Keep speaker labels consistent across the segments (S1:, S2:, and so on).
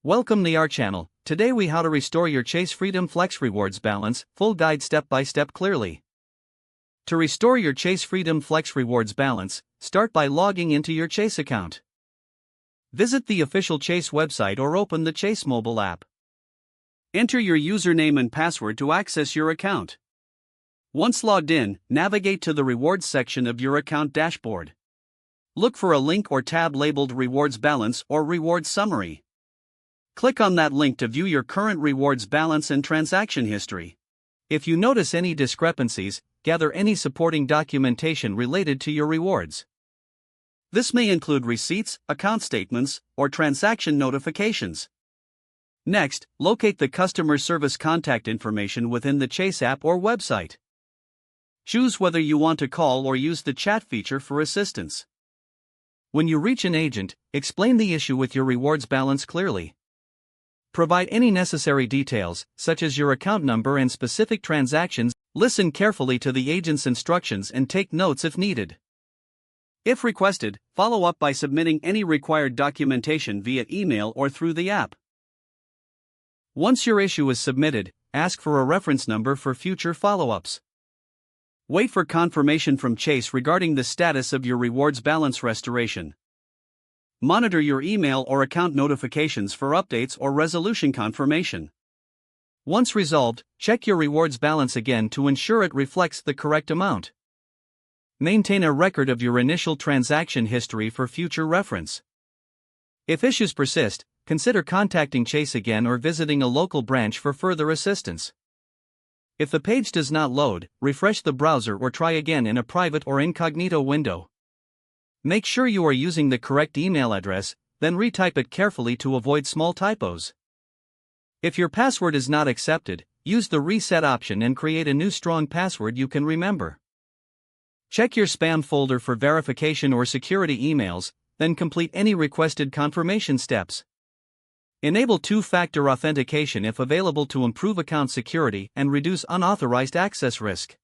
S1: Welcome to our channel. Today we how to restore your Chase Freedom Flex Rewards balance, full guide step by step clearly. To restore your Chase Freedom Flex Rewards balance, start by logging into your Chase account. Visit the official Chase website or open the Chase mobile app. Enter your username and password to access your account. Once logged in, navigate to the rewards section of your account dashboard. Look for a link or tab labeled Rewards Balance or Rewards Summary. Click on that link to view your current rewards balance and transaction history. If you notice any discrepancies, gather any supporting documentation related to your rewards. This may include receipts, account statements, or transaction notifications. Next, locate the customer service contact information within the Chase app or website. Choose whether you want to call or use the chat feature for assistance. When you reach an agent, explain the issue with your rewards balance clearly. Provide any necessary details, such as your account number and specific transactions. Listen carefully to the agent's instructions and take notes if needed. If requested, follow up by submitting any required documentation via email or through the app. Once your issue is submitted, ask for a reference number for future follow-ups. Wait for confirmation from Chase regarding the status of your rewards balance restoration. Monitor your email or account notifications for updates or resolution confirmation. Once resolved, check your rewards balance again to ensure it reflects the correct amount. Maintain a record of your initial transaction history for future reference. If issues persist, consider contacting Chase again or visiting a local branch for further assistance. If the page does not load, refresh the browser or try again in a private or incognito window. Make sure you are using the correct email address, then retype it carefully to avoid small typos. If your password is not accepted, use the reset option and create a new strong password you can remember. Check your spam folder for verification or security emails, then complete any requested confirmation steps. Enable two-factor authentication if available to improve account security and reduce unauthorized access risk.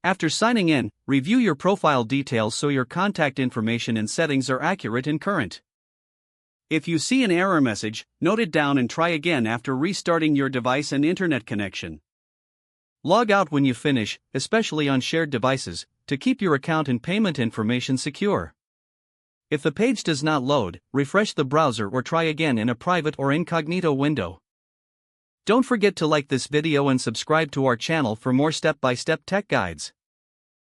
S1: After signing in, review your profile details so your contact information and settings are accurate and current. If you see an error message, note it down and try again after restarting your device and internet connection. Log out when you finish, especially on shared devices, to keep your account and payment information secure. If the page does not load, refresh the browser or try again in a private or incognito window. Don't forget to like this video and subscribe to our channel for more step-by-step tech guides.